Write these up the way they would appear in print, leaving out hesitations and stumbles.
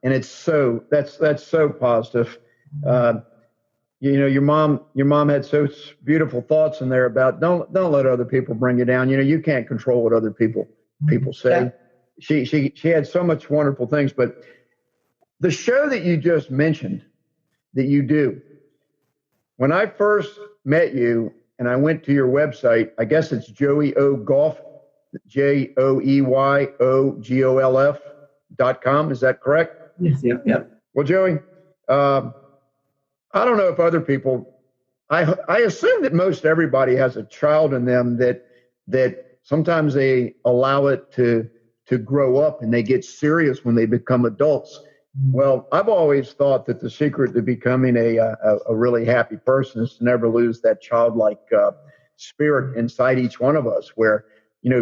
and that's so positive. Your mom had so beautiful thoughts in there about don't let other people bring you down. You can't control what other people say. Yeah. She had so much wonderful things, but the show that you just mentioned that you do, when I first met you and I went to your website, I guess it's Joey O Golf, JoeyOGolf.com. Is that correct? Yes. Yeah. Well, Joey, I don't know if other people, I assume that most everybody has a child in them that sometimes they allow it to grow up and they get serious when they become adults. Well, I've always thought that the secret to becoming a really happy person is to never lose that childlike spirit inside each one of us, where,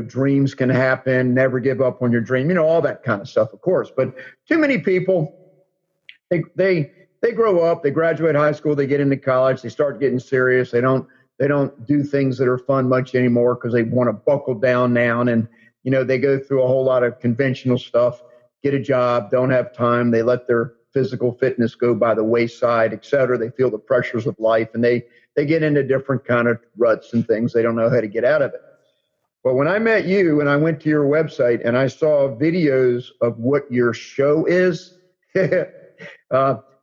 dreams can happen, never give up on your dream, all that kind of stuff, of course. But too many people, they grow up, they graduate high school, they get into college, they start getting serious. They don't do things that are fun much anymore because they want to buckle down now. And, they go through a whole lot of conventional stuff, get a job, don't have time. They let their physical fitness go by the wayside, et cetera. They feel the pressures of life and they get into different kind of ruts and things. They don't know how to get out of it. But when I met you and I went to your website and I saw videos of what your show is,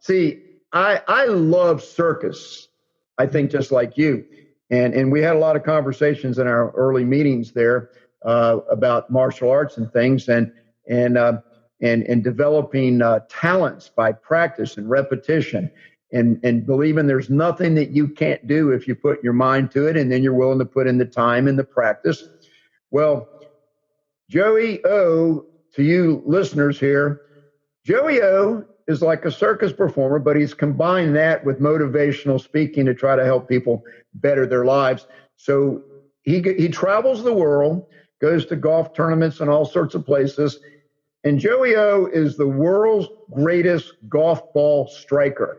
see, I love circus, I think, just like you. And we had a lot of conversations in our early meetings there about martial arts and things and developing talents by practice and repetition and believing there's nothing that you can't do if you put your mind to it and then you're willing to put in the time and the practice. Well, Joey O, to you listeners here, Joey O is like a circus performer, but he's combined that with motivational speaking to try to help people better their lives. So he travels the world, goes to golf tournaments and all sorts of places. And Joey O is the world's greatest golf ball striker.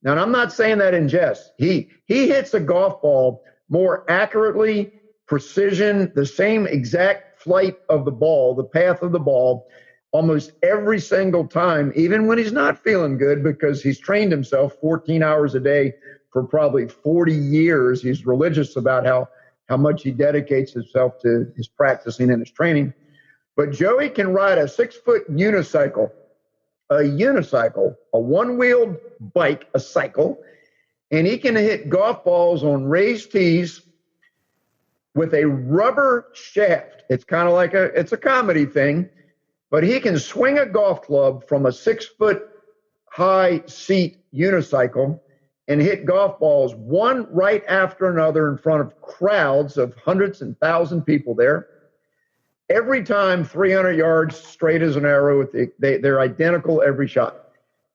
Now, I'm not saying that in jest. He hits a golf ball more accurately, precision, the same exact flight of the ball, the path of the ball, almost every single time, even when he's not feeling good, because he's trained himself 14 hours a day for probably 40 years. He's religious about how much he dedicates himself to his practicing and his training. But Joey can ride a 6-foot unicycle, a one-wheeled bike, a cycle, and he can hit golf balls on raised tees with a rubber shaft. It's kind of like it's a comedy thing, but he can swing a golf club from a 6-foot high seat unicycle and hit golf balls one right after another in front of crowds of hundreds and thousands of people there. Every time 300 yards straight as an arrow. They're identical every shot.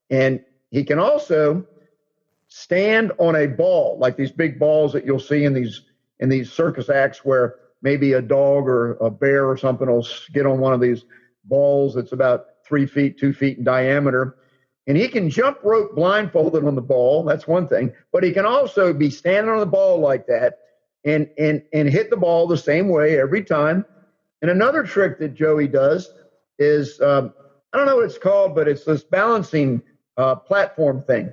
And he can also stand on a ball, like these big balls that you'll see in these circus acts where maybe a dog or a bear or something will get on one of these balls that's about 3 feet, 2 feet in diameter. And he can jump rope blindfolded on the ball. That's one thing. But he can also be standing on the ball like that and hit the ball the same way every time. And another trick that Joey does is, I don't know what it's called, but it's this balancing platform thing.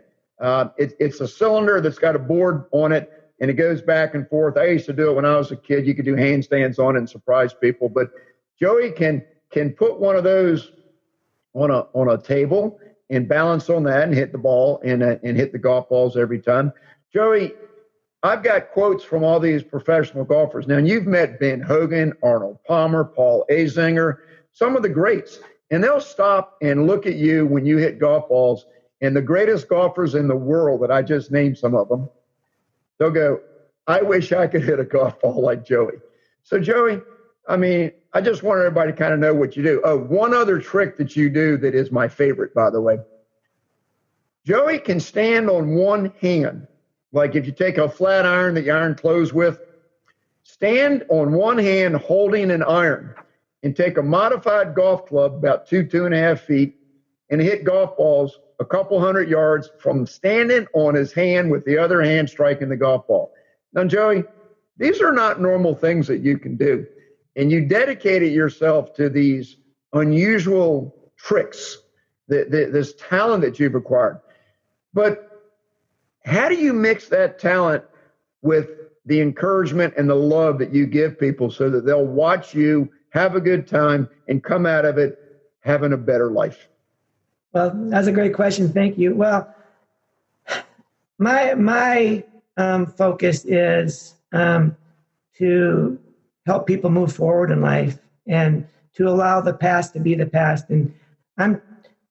It's a cylinder that's got a board on it, and it goes back and forth. I used to do it when I was a kid. You could do handstands on it and surprise people. But Joey can put one of those on a table and balance on that and hit the ball and hit the golf balls every time. Joey, I've got quotes from all these professional golfers. Now, you've met Ben Hogan, Arnold Palmer, Paul Azinger, some of the greats, and they'll stop and look at you when you hit golf balls. And the greatest golfers in the world that I just named some of them, they'll go, I wish I could hit a golf ball like Joey. So, Joey, I just want everybody to kind of know what you do. Oh, one other trick that you do that is my favorite, by the way. Joey can stand on one hand. Like if you take a flat iron that you iron clothes with, stand on one hand holding an iron and take a modified golf club about 2.5 feet and hit golf balls a couple hundred yards from standing on his hand with the other hand striking the golf ball. Now, Joey, these are not normal things that you can do. And you dedicated yourself to these unusual tricks this talent that you've acquired. But how do you mix that talent with the encouragement and the love that you give people so that they'll watch you, have a good time, and come out of it having a better life? Well, that's a great question. Thank you. Well, my focus is to help people move forward in life and to allow the past to be the past. And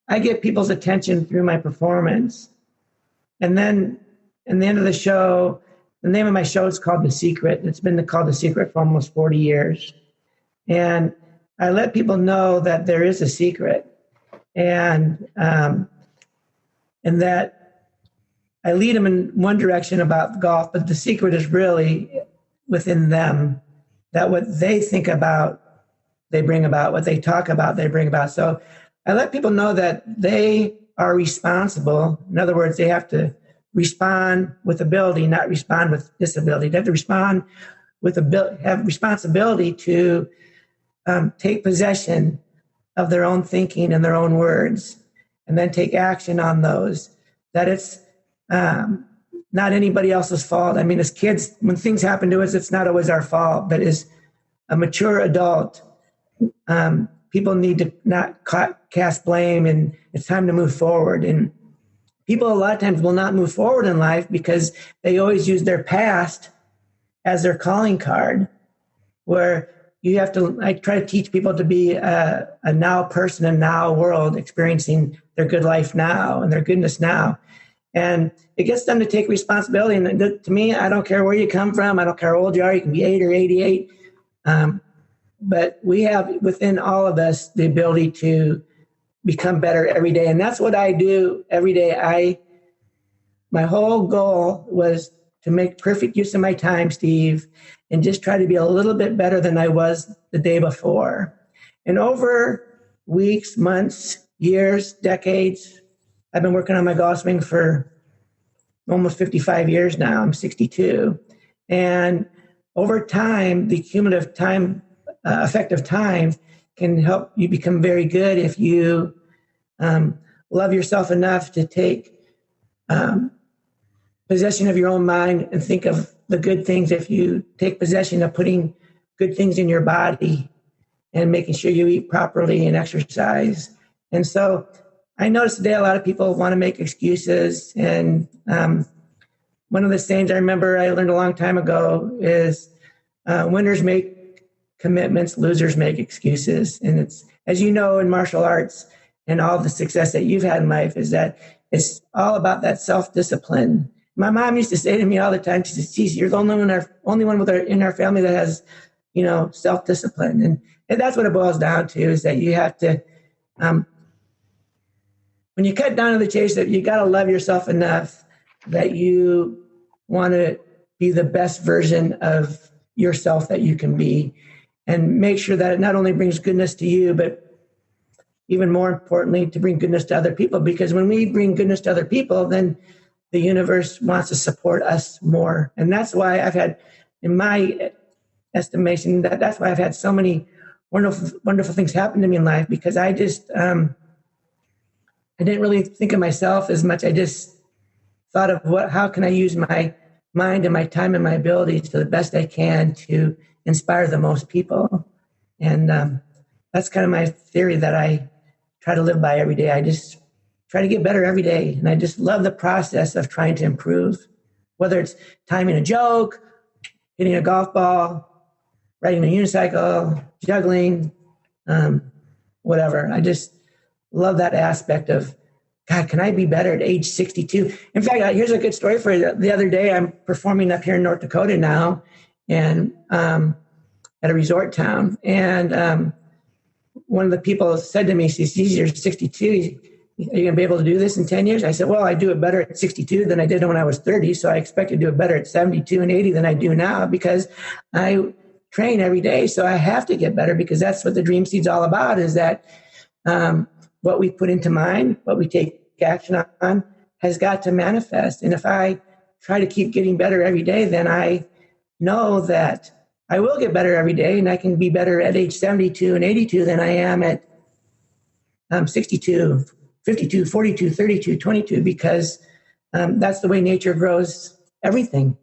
I get people's attention through my performance. And then in the end of the show, the name of my show is called The Secret. It's been called The Secret for almost 40 years. And I let people know that there is a secret, and that I lead them in one direction about golf, but the secret is really within them, that what they think about, they bring about, what they talk about, they bring about. So I let people know that they are responsible. In other words, they have to respond with ability, not respond with disability. They have to respond with have responsibility to take possession of their own thinking and their own words, and then take action on those. That it's not anybody else's fault. I mean, as kids, when things happen to us, it's not always our fault. But as a mature adult, people need to not cast blame, and it's time to move forward. And people a lot of times will not move forward in life because they always use their past as their calling card, where you have to, I try to teach people to be a now person, a now world, experiencing their good life now and their goodness now. And it gets them to take responsibility. And to me, I don't care where you come from. I don't care how old you are. You can be 8 or 88. But we have within all of us the ability to become better every day. And that's what I do every day. My whole goal was to make perfect use of my time, Steve, and just try to be a little bit better than I was the day before. And over weeks, months, years, decades, I've been working on my golf swing for almost 55 years now. I'm 62. And over time, the cumulative time, effect of time can help you become very good if you love yourself enough to take possession of your own mind and think of the good things. If you take possession of putting good things in your body and making sure you eat properly and exercise. And so I noticed today a lot of people want to make excuses. And one of the sayings I remember I learned a long time ago is winners make commitments, losers make excuses. And it's, as you know, in martial arts and all the success that you've had in life, is that it's all about that self-discipline. My mom used to say to me all the time, she says, "Geez, you're the only one in our family that has, self-discipline." And that's what it boils down to, is that you have to, when you cut down to the chase, that you got to love yourself enough that you want to be the best version of yourself that you can be, and make sure that it not only brings goodness to you, but even more importantly, to bring goodness to other people. Because when we bring goodness to other people, then the universe wants to support us more. And that's why I've had, in my estimation, that's why I've had so many wonderful, wonderful things happen to me in life, because I just, I didn't really think of myself as much. I just thought of how can I use my mind and my time and my abilities to the best I can to inspire the most people. And that's kind of my theory that I try to live by every day. I just try to get better every day. And I just love the process of trying to improve, whether it's timing a joke, hitting a golf ball, riding a unicycle, juggling, whatever. I just love that aspect of, God, can I be better at age 62? In fact, here's a good story for you. The other day, I'm performing up here in North Dakota now, and at a resort town. And one of the people said to me, she says, "You're 62. Are you going to be able to do this in 10 years? I said, "Well, I do it better at 62 than I did when I was 30. So I expect to do it better at 72 and 80 than I do now, because I train every day. So I have to get better, because that's what the Dream Seed's all about, is that what we put into mind, what we take action on, has got to manifest. And if I try to keep getting better every day, then I know that I will get better every day, and I can be better at age 72 and 82 than I am at 62, 52, 42, 32, 22, because that's the way nature grows everything.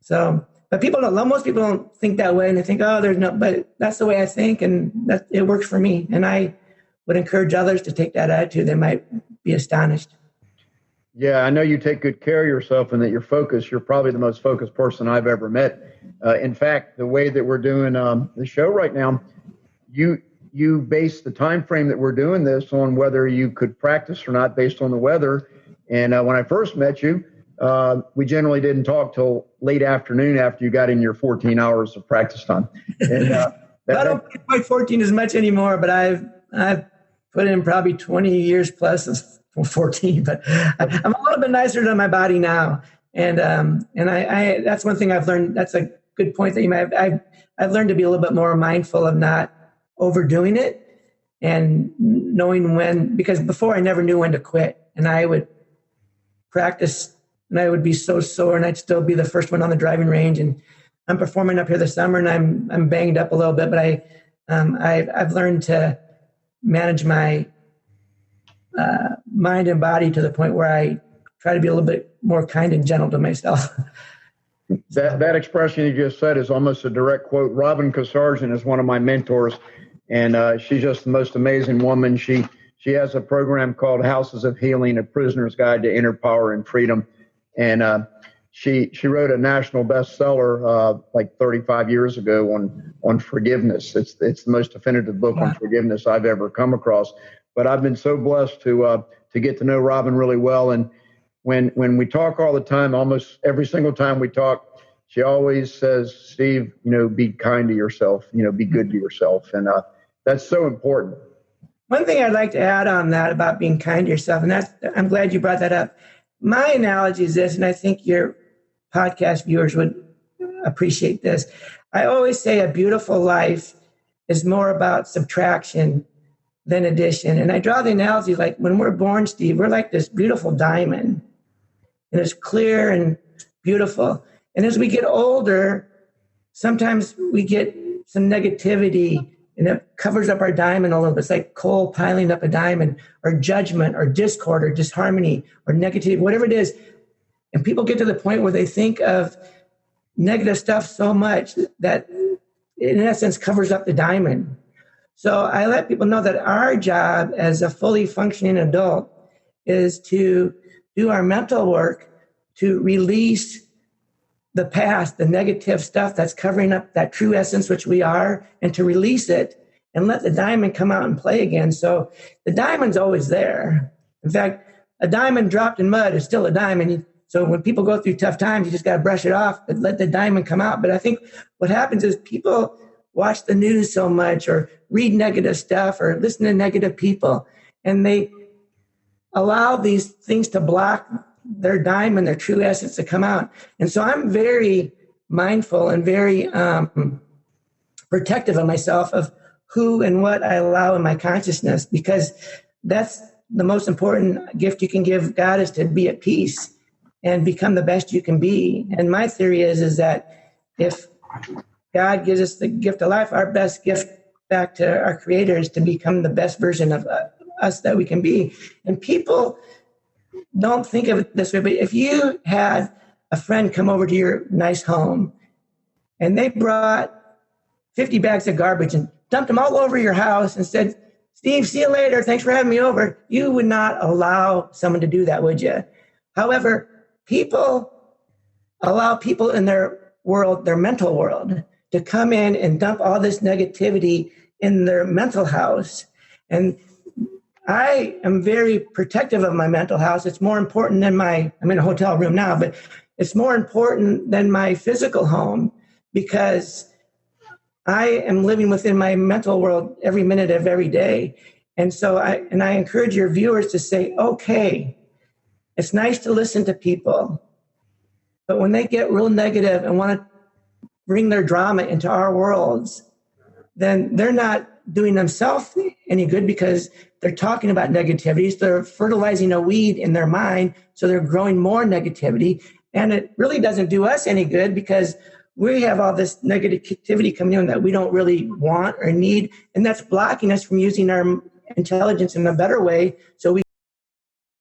So, but most people don't think that way, and they think, oh, but that's the way I think, and that it works for me. And I would encourage others to take that attitude. They might be astonished. Yeah, I know you take good care of yourself and that you're focused. You're probably the most focused person I've ever met. In fact, the way that we're doing the show right now, you base the time frame that we're doing this on whether you could practice or not based on the weather. And when I first met you, we generally didn't talk till late afternoon after you got in your 14 hours of practice time. And, I don't think quite 14 as much anymore, but I've put in probably 20 years plus of 14. But I'm a little bit nicer to my body now, and I that's one thing I've learned. That's a good point that you might have. I've learned to be a little bit more mindful of not overdoing it and knowing when, because before I never knew when to quit, and I would practice and I would be so sore and I'd still be the first one on the driving range. And I'm performing up here this summer and I'm banged up a little bit, but I've learned to manage my mind and body to the point where I try to be a little bit more kind and gentle to myself. That expression you just said is almost a direct quote. Robin Kasarjian is one of my mentors, and she's just the most amazing woman. She has a program called Houses of Healing, A Prisoner's Guide to Inner Power and Freedom. And she wrote a national bestseller like 35 years ago on forgiveness. It's the most definitive book on forgiveness I've ever come across. But I've been so blessed to get to know Robin really well. And when we talk all the time, almost every single time we talk, she always says, Steve, be kind to yourself, be good to yourself. And that's so important. One thing I'd like to add on that about being kind to yourself, and I'm glad you brought that up. My analogy is this, and I think your podcast viewers would appreciate this. I always say a beautiful life is more about subtraction than addition. And I draw the analogy like when we're born, Steve, we're like this beautiful diamond. And it's clear and beautiful. And as we get older, sometimes we get some negativity and it covers up our diamond a little bit. It's like coal piling up a diamond, or judgment or discord or disharmony or negativity, whatever it is. And people get to the point where they think of negative stuff so much that in essence covers up the diamond. So I let people know that our job as a fully functioning adult is to do our mental work to release the past, the negative stuff that's covering up that true essence which we are, and to release it and let the diamond come out and play again. So the diamond's always there. In fact, a diamond dropped in mud is still a diamond. So when people go through tough times, you just got to brush it off, but let the diamond come out. But I think what happens is people watch the news so much or read negative stuff or listen to negative people, and they allow these things to block their diamond, their true essence to come out. And so I'm very mindful and very protective of myself, of who and what I allow in my consciousness, because that's the most important gift you can give God, is to be at peace and become the best you can be. And my theory is that if God gives us the gift of life, our best gift back to our Creator is to become the best version of us that we can be. And people don't think of it this way, but if you had a friend come over to your nice home and they brought 50 bags of garbage and dumped them all over your house and said, Steve, see you later, thanks for having me over, you would not allow someone to do that, would you? However, people allow people in their world, their mental world, to come in and dump all this negativity in their mental house. And I am very protective of my mental house. It's more important than I'm in a hotel room now, but it's more important than my physical home, because I am living within my mental world every minute of every day. And so I encourage your viewers to say, okay, it's nice to listen to people, but when they get real negative and want to bring their drama into our worlds, then they're not doing themselves any good, because they're talking about negativity. So they're fertilizing a weed in their mind, so they're growing more negativity. And it really doesn't do us any good, because we have all this negativity coming in that we don't really want or need, and that's blocking us from using our intelligence in a better way so we